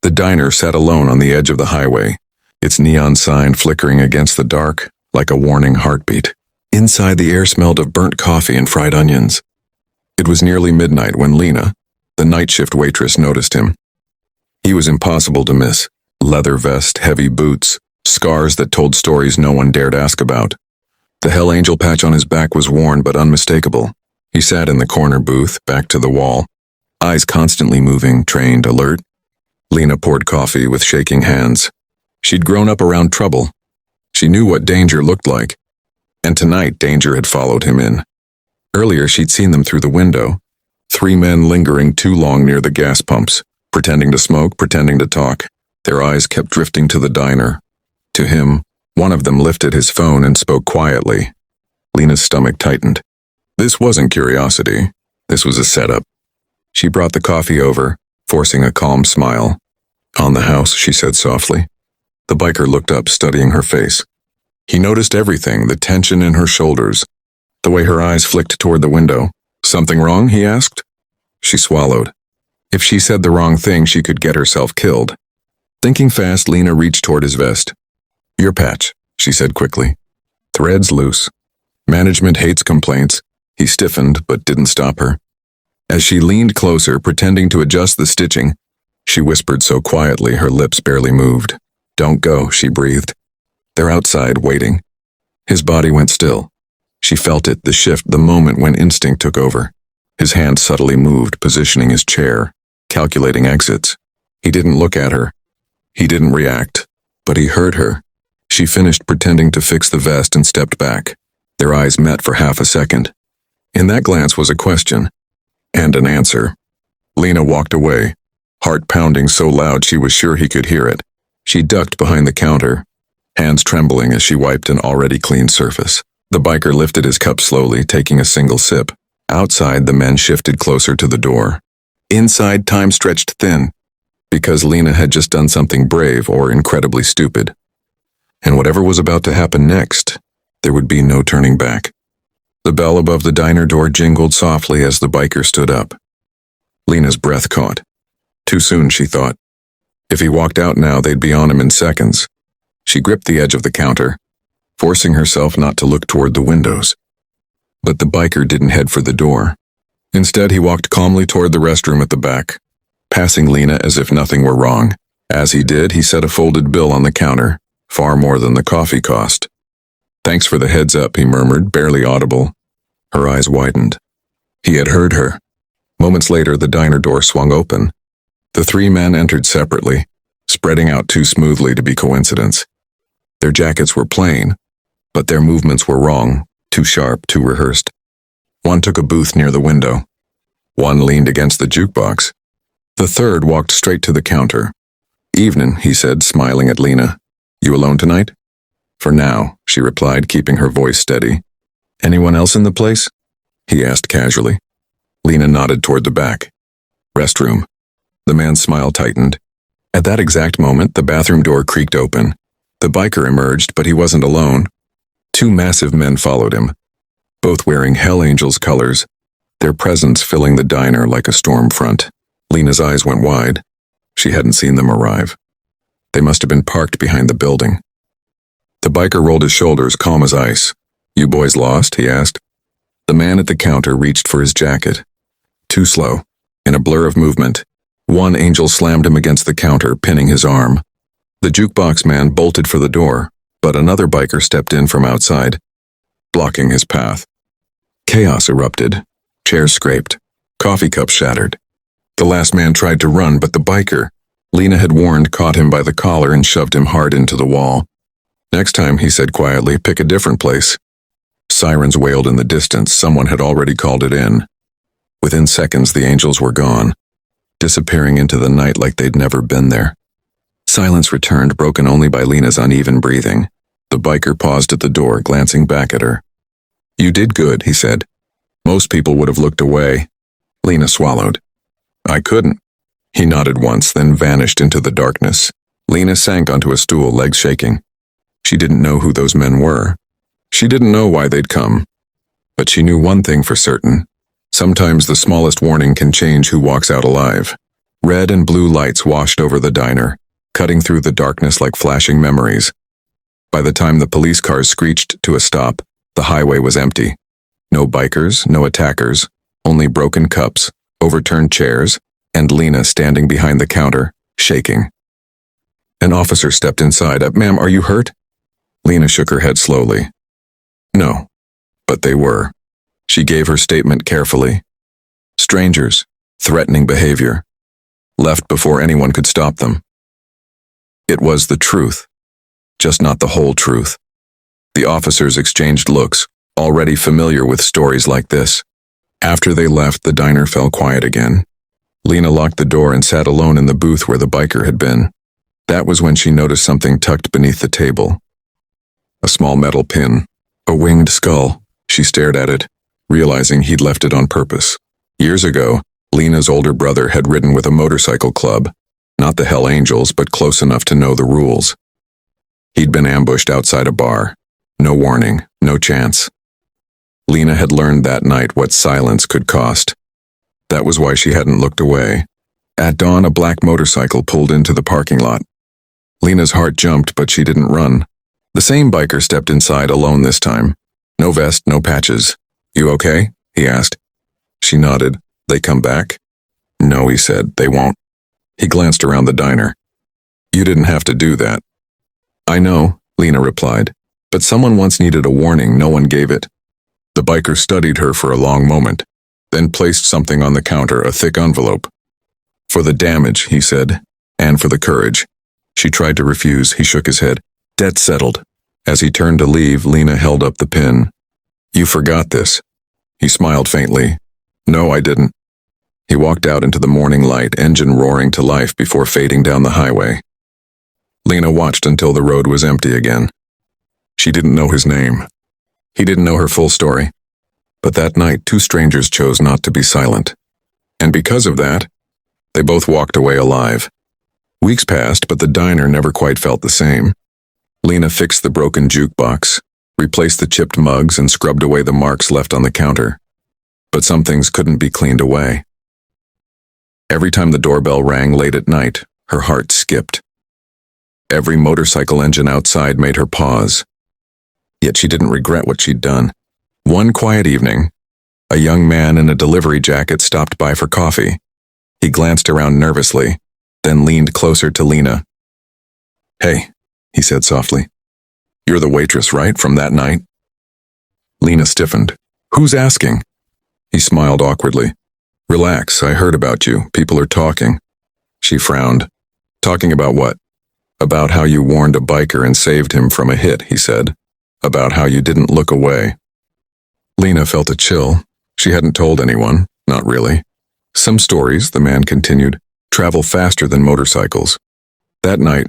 The diner sat alone on the edge of the highway, its neon sign flickering against the dark like a warning heartbeat. Inside, the air smelled of burnt coffee and fried onions. It was nearly midnight when Lena, the night shift waitress, noticed him. He was impossible to miss. Leather vest, heavy boots, scars that told stories no one dared ask about. The Hell Angel patch on his back was worn but unmistakable. He sat in the corner booth, back to the wall, eyes constantly moving, trained, alert. Lena poured coffee with shaking hands. She'd grown up around trouble. She knew what danger looked like. And tonight, danger had followed him in. Earlier, she'd seen them through the window. 3 men lingering too long near the gas pumps, pretending to smoke, pretending to talk. Their eyes kept drifting to the diner. To him, one of them lifted his phone and spoke quietly. Lena's stomach tightened. This wasn't curiosity. This was a setup. She brought the coffee over, forcing a calm smile. On the house, she said softly. The biker looked up, studying her face. He noticed everything, the tension in her shoulders, the way her eyes flicked toward the window. Something wrong? He asked. She swallowed. If she said the wrong thing, she could get herself killed. Thinking fast, Lena reached toward his vest. Your patch, she said quickly. Threads loose. Management hates complaints. He stiffened, but didn't stop her. As she leaned closer, pretending to adjust the stitching, she whispered so quietly her lips barely moved. Don't go, she breathed. They're outside, waiting. His body went still. She felt it, the shift, the moment when instinct took over. His hand subtly moved, positioning his chair, calculating exits. He didn't look at her. He didn't react, but he heard her. She finished pretending to fix the vest and stepped back. Their eyes met for half a second. In that glance was a question, and an answer. Lena walked away, heart pounding so loud she was sure he could hear it. She ducked behind the counter, hands trembling as she wiped an already clean surface. The biker lifted his cup slowly, taking a single sip. Outside, the men shifted closer to the door. Inside, time stretched thin, because Lena had just done something brave or incredibly stupid. And whatever was about to happen next, there would be no turning back. The bell above the diner door jingled softly as the biker stood up. Lena's breath caught. Too soon, she thought. If he walked out now, they'd be on him in seconds. She gripped the edge of the counter, forcing herself not to look toward the windows. But the biker didn't head for the door. Instead, he walked calmly toward the restroom at the back, passing Lena as if nothing were wrong. As he did, he set a folded bill on the counter, far more than the coffee cost. Thanks for the heads up, he murmured, barely audible. Her eyes widened. He had heard her. Moments later, the diner door swung open. The 3 men entered separately, spreading out too smoothly to be coincidence. Their jackets were plain, but their movements were wrong, too sharp, too rehearsed. One took a booth near the window. One leaned against the jukebox. The third walked straight to the counter. Evening, he said, smiling at Lena. You alone tonight? For now, she replied, keeping her voice steady. Anyone else in the place? He asked casually. Lena nodded toward the back. Restroom. The man's smile tightened. At that exact moment, the bathroom door creaked open. The biker emerged, but he wasn't alone. 2 massive men followed him, both wearing Hell Angels colors, their presence filling the diner like a storm front. Lena's eyes went wide. She hadn't seen them arrive. They must have been parked behind the building. The biker rolled his shoulders, calm as ice. You boys lost? He asked. The man at the counter reached for his jacket. Too slow. In a blur of movement, one angel slammed him against the counter, pinning his arm. The jukebox man bolted for the door, but another biker stepped in from outside, blocking his path. Chaos erupted. Chairs scraped. Coffee cups shattered. The last man tried to run, but the biker, Lena had warned, caught him by the collar and shoved him hard into the wall. Next time, he said quietly, pick a different place. Sirens wailed in the distance. Someone had already called it in. Within seconds, the angels were gone, disappearing into the night like they'd never been there. Silence returned, broken only by Lena's uneven breathing. The biker paused at the door, glancing back at her. You did good, he said. Most people would have looked away. Lena swallowed. I couldn't. He nodded once, then vanished into the darkness. Lena sank onto a stool, legs shaking. She didn't know who those men were. She didn't know why they'd come. But she knew one thing for certain. Sometimes the smallest warning can change who walks out alive. Red and blue lights washed over the diner, cutting through the darkness like flashing memories. By the time the police cars screeched to a stop, the highway was empty. No bikers, no attackers, only broken cups, overturned chairs, and Lena standing behind the counter, shaking. An officer stepped inside. Ma'am, are you hurt? Lena shook her head slowly. No, but they were. She gave her statement carefully. Strangers, threatening behavior, left before anyone could stop them. It was the truth, just not the whole truth. The officers exchanged looks, already familiar with stories like this. After they left, the diner fell quiet again. Lena locked the door and sat alone in the booth where the biker had been. That was when she noticed something tucked beneath the table. A small metal pin, a winged skull. She stared at it, realizing he'd left it on purpose. Years ago, Lena's older brother had ridden with a motorcycle club, not the Hell Angels, but close enough to know the rules. He'd been ambushed outside a bar. No warning, no chance. Lena had learned that night what silence could cost. That was why she hadn't looked away. At dawn, a black motorcycle pulled into the parking lot. Lena's heart jumped, but she didn't run. The same biker stepped inside alone this time. No vest, no patches. You okay? He asked. She nodded. They come back? No, he said, they won't. He glanced around the diner. You didn't have to do that. I know, Lena replied, but someone once needed a warning, no one gave it. The biker studied her for a long moment, then placed something on the counter, a thick envelope. For the damage, he said, and for the courage. She tried to refuse. He shook his head. Debt settled. As he turned to leave, Lena held up the pin. You forgot this. He smiled faintly. No, I didn't. He walked out into the morning light, engine roaring to life before fading down the highway. Lena watched until the road was empty again. She didn't know his name. He didn't know her full story. But that night, two strangers chose not to be silent. And because of that, they both walked away alive. Weeks passed, but the diner never quite felt the same. Lena fixed the broken jukebox, replaced the chipped mugs, and scrubbed away the marks left on the counter. But some things couldn't be cleaned away. Every time the doorbell rang late at night, her heart skipped. Every motorcycle engine outside made her pause. Yet she didn't regret what she'd done. One quiet evening, a young man in a delivery jacket stopped by for coffee. He glanced around nervously, then leaned closer to Lena. Hey, he said softly. You're the waitress, right, from that night? Lena stiffened. Who's asking? He smiled awkwardly. Relax, I heard about you. People are talking. She frowned. Talking about what? About how you warned a biker and saved him from a hit, he said. About how you didn't look away. Lena felt a chill. She hadn't told anyone, not really. Some stories, the man continued, travel faster than motorcycles. That night,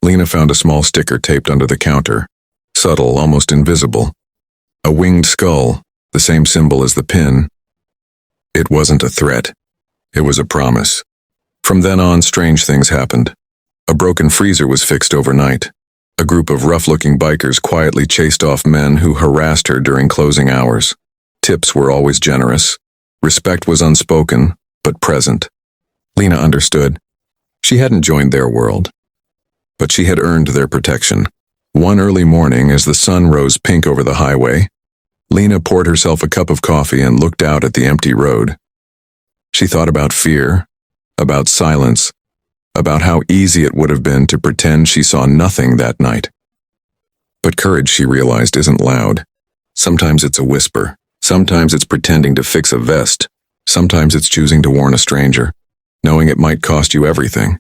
Lena found a small sticker taped under the counter, subtle, almost invisible. A winged skull, the same symbol as the pin. It wasn't a threat. It was a promise. From then on, strange things happened. A broken freezer was fixed overnight. A group of rough-looking bikers quietly chased off men who harassed her during closing hours. Tips were always generous. Respect was unspoken, but present. Lena understood. She hadn't joined their world, but she had earned their protection. One early morning, as the sun rose pink over the highway, Lena poured herself a cup of coffee and looked out at the empty road. She thought about fear, about silence, about how easy it would have been to pretend she saw nothing that night. But courage, she realized, isn't loud. Sometimes it's a whisper. Sometimes it's pretending to fix a vest. Sometimes it's choosing to warn a stranger, knowing it might cost you everything.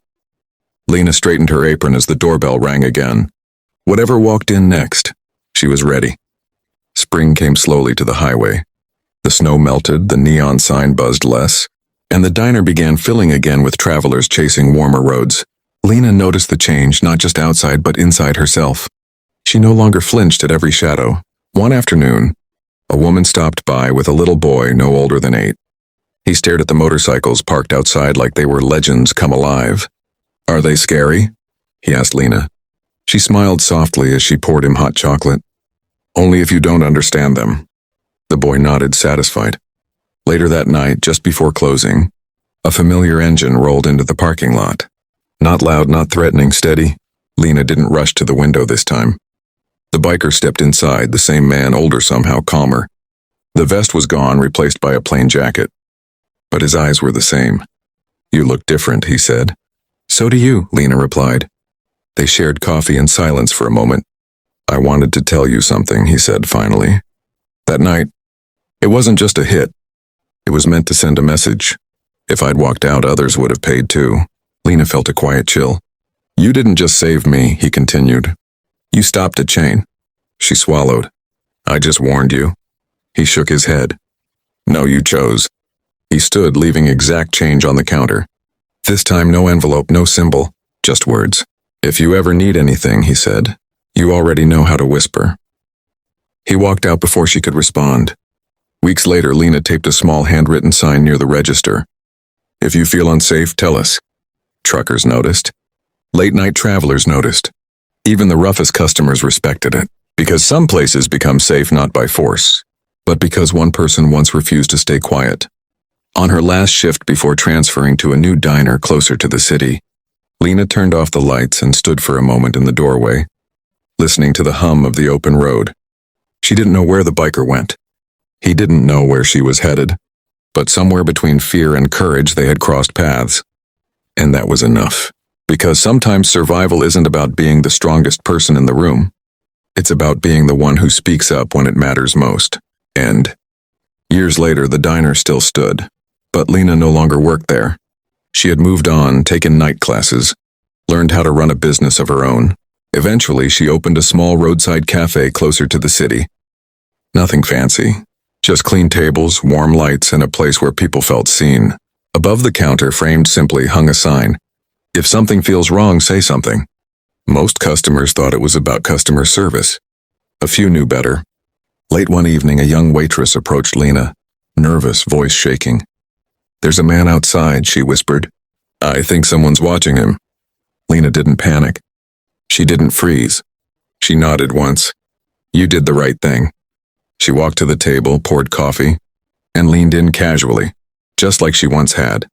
Lena straightened her apron as the doorbell rang again. Whatever walked in next, she was ready. Spring came slowly to the highway. The snow melted, the neon sign buzzed less, and the diner began filling again with travelers chasing warmer roads. Lena noticed the change, not just outside but inside herself. She no longer flinched at every shadow. One afternoon, a woman stopped by with a little boy no older than 8. He stared at the motorcycles parked outside like they were legends come alive. Are they scary? He asked Lena. She smiled softly as she poured him hot chocolate. Only if you don't understand them. The boy nodded, satisfied. Later that night, just before closing, A familiar engine rolled into the parking lot. Not loud, not threatening, steady. Lena didn't rush to the window this time. The biker stepped inside, the same man, older somehow, calmer. The vest was gone, replaced by a plain jacket. But his eyes were the same. "You look different," he said. "So do you," Lena replied. They shared coffee in silence for a moment. "I wanted to tell you something," he said finally. That night, it wasn't just a hit. It was meant to send a message. If I'd walked out, others would have paid too. Lena felt a quiet chill. "You didn't just save me," he continued. "You stopped a chain." She swallowed. "I just warned you." He shook his head. "No, you chose." He stood, leaving exact change on the counter. This time no envelope, no symbol, just words. "If you ever need anything," he said, "you already know how to whisper." He walked out before she could respond. Weeks later, Lena taped a small handwritten sign near the register. "If you feel unsafe, tell us." Truckers noticed. Late-night travelers noticed. Even the roughest customers respected it, because some places become safe not by force, but because one person once refused to stay quiet. On her last shift before transferring to a new diner closer to the city, Lena turned off the lights and stood for a moment in the doorway, listening to the hum of the open road. She didn't know where the biker went. He didn't know where she was headed, but somewhere between fear and courage they had crossed paths. And that was enough, because sometimes survival isn't about being the strongest person in the room. It's about being the one who speaks up when it matters most. And years later, the diner still stood, but Lena no longer worked there. She had moved on, taken night classes, learned how to run a business of her own. Eventually, she opened a small roadside cafe closer to the city. Nothing fancy, just clean tables, warm lights, and a place where people felt seen. Above the counter, framed simply, hung a sign. "If something feels wrong, say something." Most customers thought it was about customer service. A few knew better. Late one evening, a young waitress approached Lena, nervous, voice shaking. "There's a man outside," she whispered. "I think someone's watching him." Lena didn't panic. She didn't freeze. She nodded once. "You did the right thing." She walked to the table, poured coffee, and leaned in casually, just like she once had.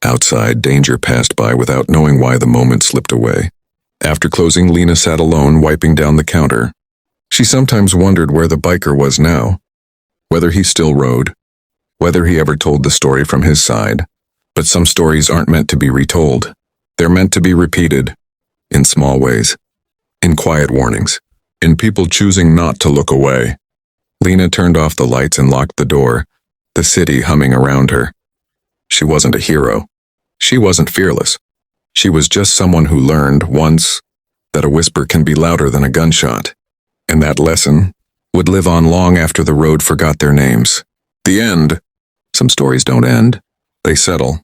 Outside, danger passed by without knowing why the moment slipped away. After closing, Lena sat alone, wiping down the counter. She sometimes wondered where the biker was now, whether he still rode, whether he ever told the story from his side. But some stories aren't meant to be retold. They're meant to be repeated, in small ways, in quiet warnings, in people choosing not to look away. Lena turned off the lights and locked the door, the city humming around her. She wasn't a hero. She wasn't fearless. She was just someone who learned, once, that a whisper can be louder than a gunshot. And that lesson would live on long after the road forgot their names. The end. Some stories don't end. They settle.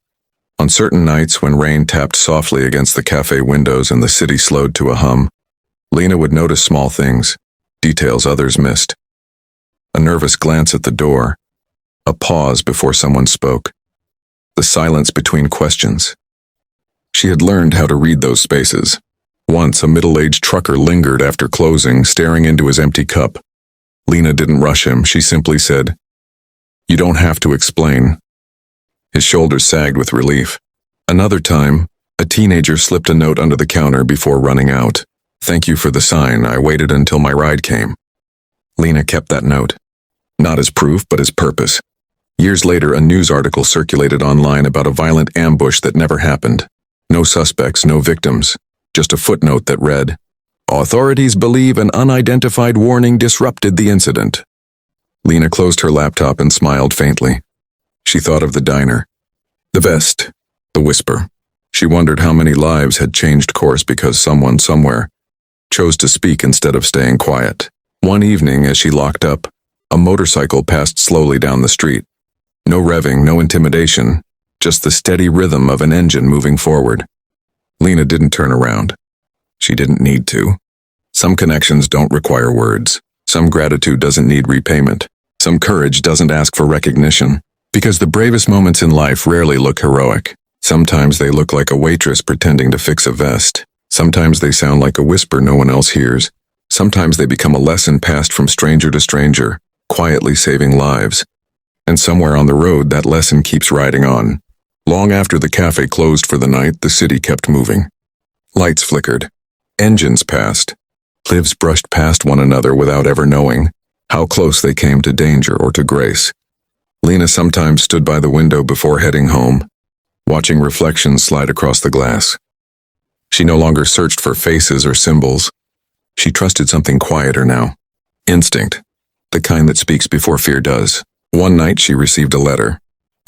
On certain nights when rain tapped softly against the cafe windows and the city slowed to a hum, Lena would notice small things, details others missed. A nervous glance at the door, a pause before someone spoke, the silence between questions. She had learned how to read those spaces. Once a middle-aged trucker lingered after closing, staring into his empty cup. Lena didn't rush him. She simply said, "You don't have to explain." His shoulders sagged with relief. Another time, a teenager slipped a note under the counter before running out. "Thank you for the sign. I waited until my ride came." Lena kept that note. Not as proof, but as purpose. Years later, a news article circulated online about a violent ambush that never happened. No suspects, no victims. Just a footnote that read, "Authorities believe an unidentified warning disrupted the incident." Lena closed her laptop and smiled faintly. She thought of the diner, the vest, the whisper. She wondered how many lives had changed course because someone somewhere chose to speak instead of staying quiet. One evening, as she locked up, a motorcycle passed slowly down the street. No revving, no intimidation, just the steady rhythm of an engine moving forward. Lena didn't turn around. She didn't need to. Some connections don't require words. Some gratitude doesn't need repayment. Some courage doesn't ask for recognition. Because the bravest moments in life rarely look heroic. Sometimes they look like a waitress pretending to fix a vest. Sometimes they sound like a whisper no one else hears. Sometimes they become a lesson passed from stranger to stranger, quietly saving lives. And somewhere on the road, that lesson keeps riding on. Long after the cafe closed for the night, the city kept moving. Lights flickered. Engines passed. Lives brushed past one another without ever knowing how close they came to danger or to grace. Lena sometimes stood by the window before heading home, watching reflections slide across the glass. She no longer searched for faces or symbols. She trusted something quieter now. Instinct, the kind that speaks before fear does. One night she received a letter.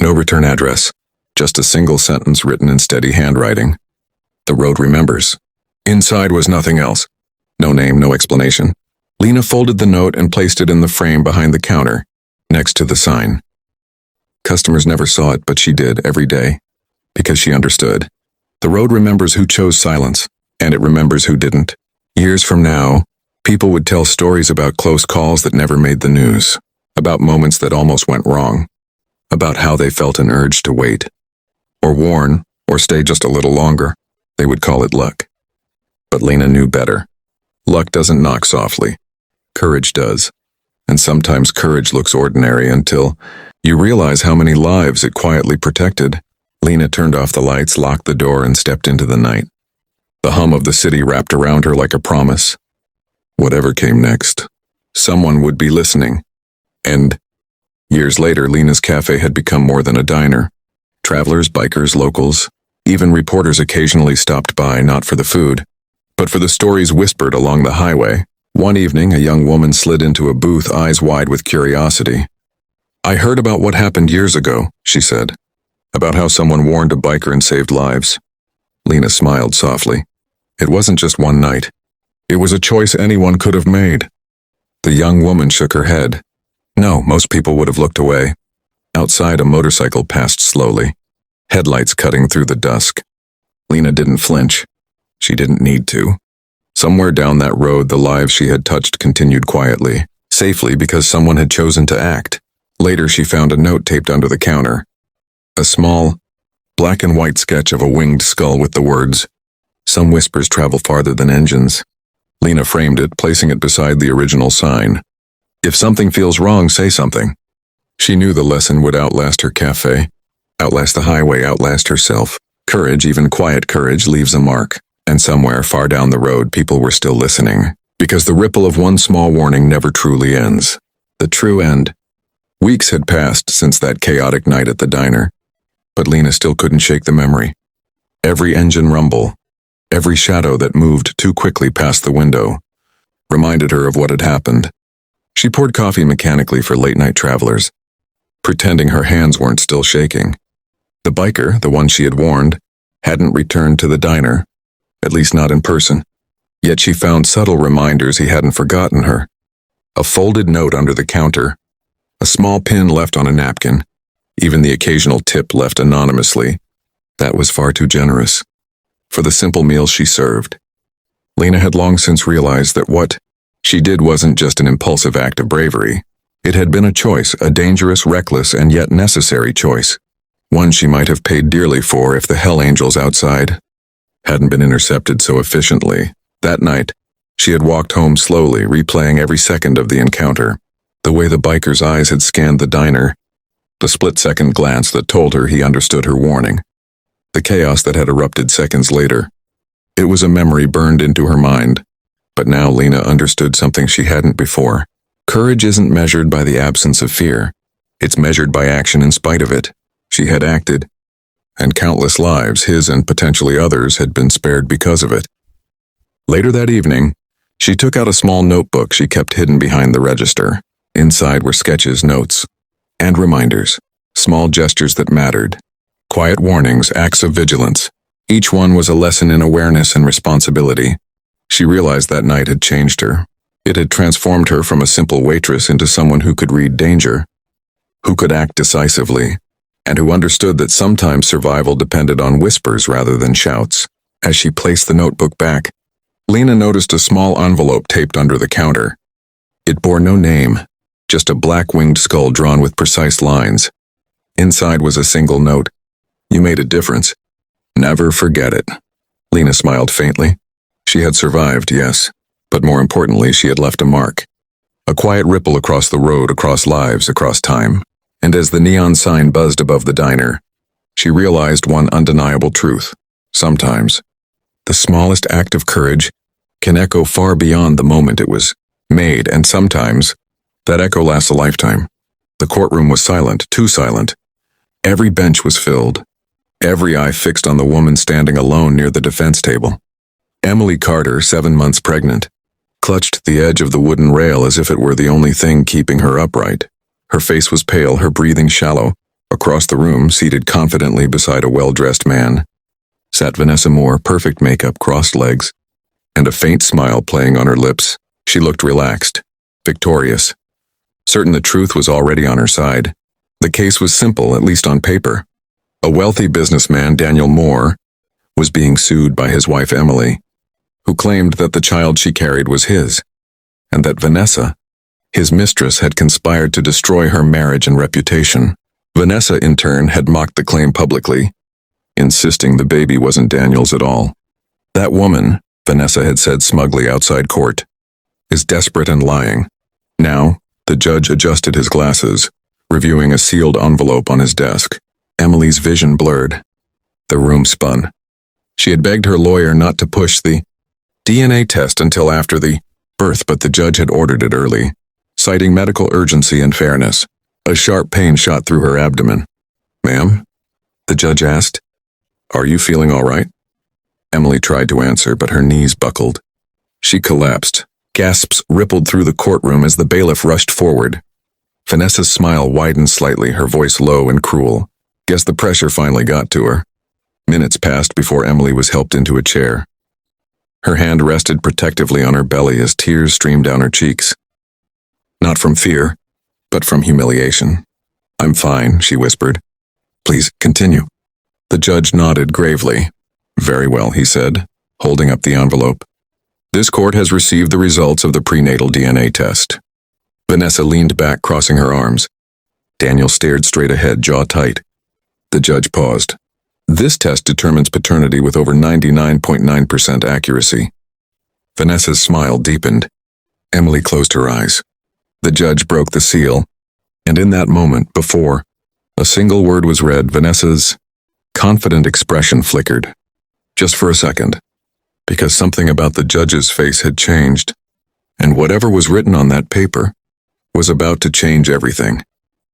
No return address, just a single sentence written in steady handwriting. The road remembers. Inside was nothing else. No name, no explanation. Lena folded the note and placed it in the frame behind the counter, next to the sign. Customers never saw it, but she did every day, because she understood. The road remembers who chose silence, and it remembers who didn't. Years from now, people would tell stories about close calls that never made the news, about moments that almost went wrong, about how they felt an urge to wait, or warn, or stay just a little longer. They would call it luck. But Lena knew better. Luck doesn't knock softly. Courage does. And sometimes courage looks ordinary until you realize how many lives it quietly protected. Lena turned off the lights, locked the door, and stepped into the night. The hum of the city wrapped around her like a promise. Whatever came next, someone would be listening. And years later, Lena's cafe had become more than a diner. Travelers, bikers, locals, even reporters occasionally stopped by, not for the food, but for the stories whispered along the highway. One evening, a young woman slid into a booth, eyes wide with curiosity. "I heard about what happened years ago," she said, "about how someone warned a biker and saved lives." Lena smiled softly. It wasn't just one night. It was a choice anyone could have made. The young woman shook her head. No, most people would have looked away. Outside, a motorcycle passed slowly, headlights cutting through the dusk. Lena didn't flinch. She didn't need to. Somewhere down that road, the lives she had touched continued quietly, safely because someone had chosen to act. Later, she found a note taped under the counter. A small, black and white sketch of a winged skull with the words, "Some whispers travel farther than engines." Lena framed it, placing it beside the original sign. If something feels wrong, say something. She knew the lesson would outlast her cafe, outlast the highway, outlast herself. Courage, even quiet courage, leaves a mark. And somewhere far down the road, people were still listening, because the ripple of one small warning never truly ends. The true end. Weeks had passed since that chaotic night at the diner, but Lena still couldn't shake the memory. Every engine rumble, every shadow that moved too quickly past the window, reminded her of what had happened. She poured coffee mechanically for late-night travelers, pretending her hands weren't still shaking. The biker, the one she had warned, hadn't returned to the diner, at least not in person. Yet she found subtle reminders he hadn't forgotten her. A folded note under the counter, a small pin left on a napkin, even the occasional tip left anonymously. That was far too generous for the simple meals she served. Lena had long since realized that what she did wasn't just an impulsive act of bravery. It had been a choice, a dangerous, reckless, and yet necessary choice. One she might have paid dearly for if the hell angels outside hadn't been intercepted so efficiently. That night, she had walked home slowly, replaying every second of the encounter. The way the biker's eyes had scanned the diner, the split-second glance that told her he understood her warning, the chaos that had erupted seconds later. It was a memory burned into her mind, but now Lena understood something she hadn't before. Courage isn't measured by the absence of fear. It's measured by action in spite of it. She had acted, and countless lives, his and potentially others, had been spared because of it. Later that evening, she took out a small notebook she kept hidden behind the register. Inside were sketches, notes, and reminders, small gestures that mattered, quiet warnings, acts of vigilance. Each one was a lesson in awareness and responsibility. She realized that night had changed her. It had transformed her from a simple waitress into someone who could read danger, who could act decisively, and who understood that sometimes survival depended on whispers rather than shouts. As she placed the notebook back, Lena noticed a small envelope taped under the counter. It bore no name, just a black-winged skull drawn with precise lines. Inside was a single note. "You made a difference. Never forget it." Lena smiled faintly. She had survived, yes, but more importantly, she had left a mark. A quiet ripple across the road, across lives, across time. And as the neon sign buzzed above the diner, She realized one undeniable truth. Sometimes, the smallest act of courage can echo far beyond the moment it was made, and sometimes, that echo lasts a lifetime. The courtroom was silent, too silent. Every bench was filled, every eye fixed on the woman standing alone near the defense table. Emily Carter, 7 months pregnant, clutched the edge of the wooden rail as if it were the only thing keeping her upright. Her face was pale, her breathing shallow. Across the room, seated confidently beside a well-dressed man, sat Vanessa Moore, perfect makeup, crossed legs, and a faint smile playing on her lips. She looked relaxed, victorious, certain the truth was already on her side. The case was simple, at least on paper. A wealthy businessman, Daniel Moore, was being sued by his wife Emily, who claimed that the child she carried was his, and that Vanessa, his mistress, had conspired to destroy her marriage and reputation. Vanessa, in turn, had mocked the claim publicly, insisting the baby wasn't Daniel's at all. That woman, Vanessa had said smugly outside court, is desperate and lying. Now, the judge adjusted his glasses, reviewing a sealed envelope on his desk. Emily's vision blurred. The room spun. She had begged her lawyer not to push the DNA test until after the birth, but the judge had ordered it early, citing medical urgency and fairness. A sharp pain shot through her abdomen. "Ma'am?" the judge asked. "Are you feeling all right?" Emily tried to answer, but her knees buckled. She collapsed. Gasps rippled through the courtroom as the bailiff rushed forward. Vanessa's smile widened slightly, her voice low and cruel. Guess the pressure finally got to her. Minutes passed before Emily was helped into a chair. Her hand rested protectively on her belly as tears streamed down her cheeks. Not from fear, but from humiliation. "I'm fine," she whispered. "Please, continue." The judge nodded gravely. "Very well," he said, holding up the envelope. "This court has received the results of the prenatal DNA test." Vanessa leaned back, crossing her arms. Daniel stared straight ahead, jaw tight. The judge paused. "This test determines paternity with over 99.9% accuracy." Vanessa's smile deepened. Emily closed her eyes. The judge broke the seal, and in that moment, before a single word was read, Vanessa's confident expression flickered. Just for a second, because something about the judge's face had changed, and whatever was written on that paper was about to change everything.